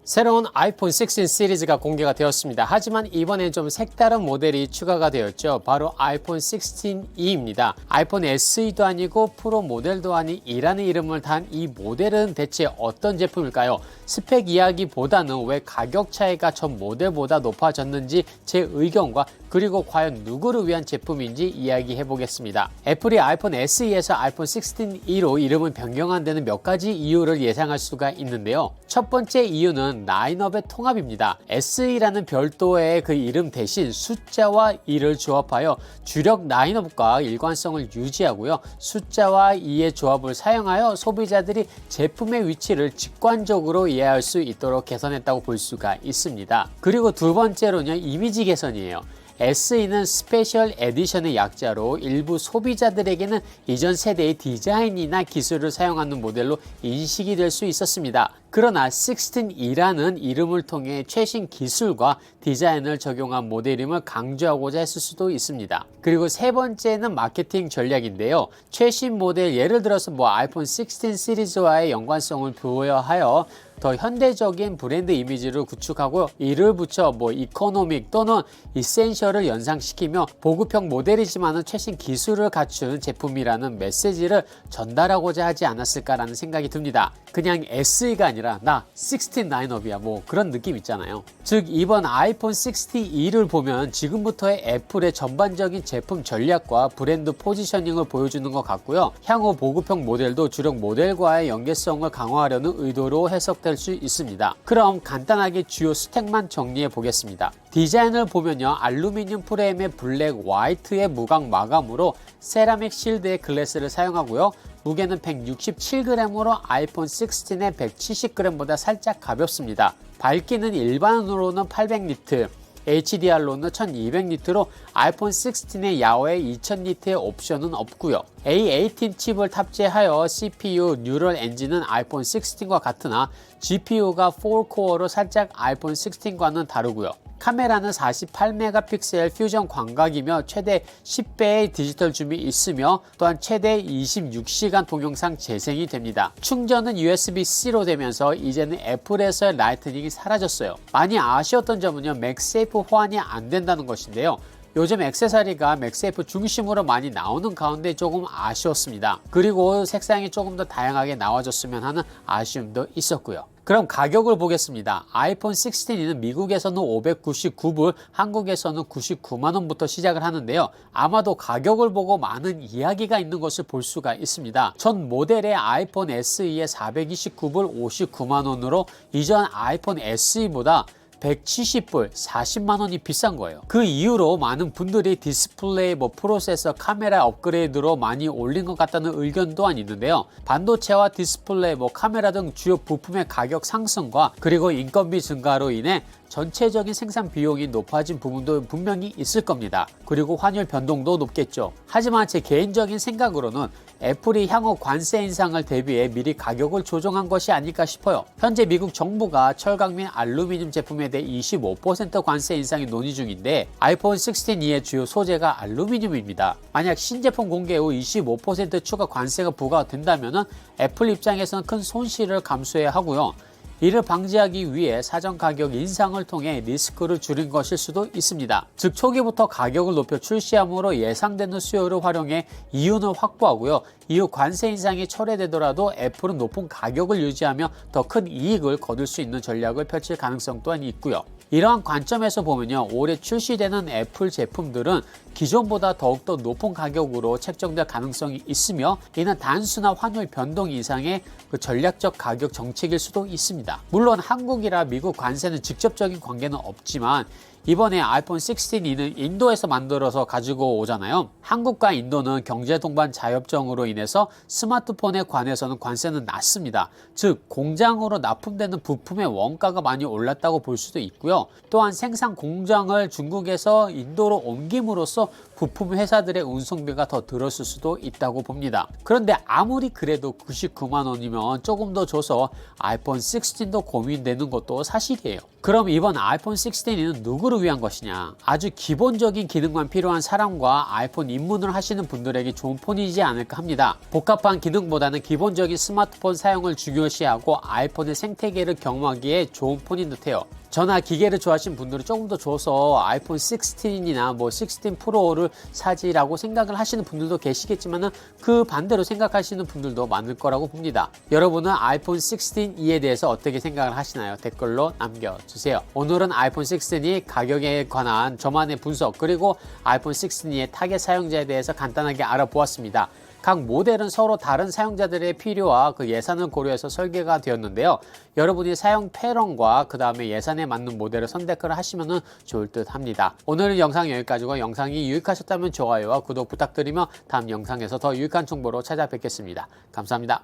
새로운 아이폰 16 시리즈가 공개가 되었습니다. 하지만 이번엔 좀 색다른 모델이 추가가 되었죠. 바로 아이폰 16e입니다. 아이폰 SE도 아니고 프로 모델도 아닌 E라는 이름을 단 이 모델은 대체 어떤 제품일까요? 스펙 이야기보다는 왜 가격 차이가 전 모델보다 높아졌는지 제 의견과 그리고 과연 누구를 위한 제품인지 이야기해 보겠습니다. 애플이 아이폰 SE에서 아이폰 16e로 이름을 변경한 데는 몇 가지 이유를 예상할 수가 있는데요. 첫 번째 이유는 라인업의 통합입니다. SE라는 별도의 그 이름 대신 숫자와 2를 조합하여 주력 라인업과 일관성을 유지하고요. 숫자와 2의 조합을 사용하여 소비자들이 제품의 위치를 직관적으로 이해할 수 있도록 개선했다고 볼 수가 있습니다. 그리고 두 번째로는요, 이미지 개선이에요. SE는 스페셜 에디션의 약자로 일부 소비자들에게는 이전 세대의 디자인이나 기술을 사용하는 모델로 인식이 될 수 있었습니다. 그러나 16e라는 이름을 통해 최신 기술과 디자인을 적용한 모델임을 강조하고자 했을 수도 있습니다. 그리고 세 번째는 마케팅 전략인데요. 최신 모델, 예를 들어서 아이폰 16 시리즈와의 연관성을 부여하여 더 현대적인 브랜드 이미지를 구축하고 이를 붙여 이코노믹 또는 이센셜을 연상시키며 보급형 모델이지만 최신 기술을 갖춘 제품이라는 메시지를 전달하고자 하지 않았을까라는 생각이 듭니다. 그냥 SE가 아니라 나 16 라인업이야 그런 느낌 있잖아요. 즉 이번 아이폰 16e를 보면 지금부터의 애플의 전반적인 제품 전략과 브랜드 포지셔닝을 보여주는 것 같고요. 향후 보급형 모델도 주력 모델과의 연계성을 강화하려는 의도로 해석될 수 있습니다. 그럼 간단하게 주요 스택만 정리해 보겠습니다. 디자인을 보면요, 알루미늄 프레임의 블랙 화이트의 무광 마감으로 세라믹 실드의 글래스를 사용하고요. 무게는 167g으로 아이폰 16의 170g보다 살짝 가볍습니다. 밝기는 일반으로는 800니트, HDR로는 1200니트로 아이폰 16의 야외 2000니트의 옵션은 없고요. A18 칩을 탑재하여 CPU 뉴럴 엔진은 아이폰 16과 같으나 GPU가 4코어로 살짝 아이폰 16과는 다르고요. 카메라는 48메가픽셀 퓨전 광각이며 최대 10배의 디지털 줌이 있으며 또한 최대 26시간 동영상 재생이 됩니다. 충전은 USB-C로 되면서 이제는 애플에서의 라이트닝이 사라졌어요. 많이 아쉬웠던 점은요, 맥세이프 호환이 안 된다는 것인데요. 요즘 액세서리가 맥세이프 중심으로 많이 나오는 가운데 조금 아쉬웠습니다. 그리고 색상이 조금 더 다양하게 나와줬으면 하는 아쉬움도 있었고요. 그럼 가격을 보겠습니다. 아이폰 16는 미국에서는 599불, 한국에서는 99만원부터 시작을 하는데요. 아마도 가격을 보고 많은 이야기가 있는 것을 볼 수가 있습니다. 전 모델의 아이폰 SE의 429불 59만원으로 이전 아이폰 SE보다 170불, 40만원이 비싼 거예요. 그 이후로 많은 분들이 디스플레이, 프로세서, 카메라 업그레이드로 많이 올린 것 같다는 의견 또한 있는데요. 반도체와 디스플레이, 카메라 등 주요 부품의 가격 상승과 그리고 인건비 증가로 인해 전체적인 생산 비용이 높아진 부분도 분명히 있을 겁니다. 그리고 환율 변동도 높겠죠. 하지만 제 개인적인 생각으로는 애플이 향후 관세 인상을 대비해 미리 가격을 조정한 것이 아닐까 싶어요. 현재 미국 정부가 철강 및 알루미늄 제품에 대해 25% 관세 인상이 논의 중인데 아이폰 16e의 주요 소재가 알루미늄입니다. 만약 신제품 공개 후 25% 추가 관세가 부과된다면 애플 입장에서는 큰 손실을 감수해야 하고요. 이를 방지하기 위해 사전 가격 인상을 통해 리스크를 줄인 것일 수도 있습니다. 즉 초기부터 가격을 높여 출시함으로 예상되는 수요를 활용해 이윤을 확보하고요. 이후 관세 인상이 철회되더라도 애플은 높은 가격을 유지하며 더 큰 이익을 거둘 수 있는 전략을 펼칠 가능성 또한 있고요. 이러한 관점에서 보면요, 올해 출시되는 애플 제품들은 기존보다 더욱더 높은 가격으로 책정될 가능성이 있으며 이는 단순한 환율 변동 이상의 전략적 가격 정책일 수도 있습니다. 물론 한국이라 미국 관세는 직접적인 관계는 없지만 이번에 아이폰 16e는 인도에서 만들어서 가지고 오잖아요. 한국과 인도는 경제 동반 자협정으로 인해서 스마트폰에 관해서는 관세는 낮습니다. 즉 공장으로 납품되는 부품의 원가가 많이 올랐다고 볼 수도 있고요. 또한 생산 공장을 중국에서 인도로 옮김으로써 부품 회사들의 운송비가 더 들었을 수도 있다고 봅니다. 그런데 아무리 그래도 99만 원이면 조금 더 줘서 아이폰 16도 고민되는 것도 사실이에요. 그럼 이번 아이폰 16은 누구를 누구를 위한 것이냐? 아주 기본적인 기능만 필요한 사람과 아이폰 입문을 하시는 분들에게 좋은 폰이지 않을까 합니다. 복잡한 기능보다는 기본적인 스마트폰 사용을 중요시하고 아이폰의 생태계를 경험하기에 좋은 폰인 듯해요. 저나 기계를 좋아하시는 분들은 조금 더 줘서 아이폰 16이나 뭐 16 프로를 사지라고 생각을 하시는 분들도 계시겠지만 그 반대로 생각하시는 분들도 많을 거라고 봅니다. 여러분은 아이폰 16E에 대해서 어떻게 생각을 하시나요? 댓글로 남겨주세요. 오늘은 아이폰 16E 가격에 관한 저만의 분석 그리고 아이폰 16E의 타겟 사용자에 대해서 간단하게 알아보았습니다. 각 모델은 서로 다른 사용자들의 필요와 그 예산을 고려해서 설계가 되었는데요. 여러분이 사용 패런과 그 다음에 예산에 맞는 모델을 선택을 하시면 좋을 듯 합니다. 오늘 영상 여기까지고 영상이 유익하셨다면 좋아요와 구독 부탁드리며 다음 영상에서 더 유익한 정보로 찾아뵙겠습니다. 감사합니다.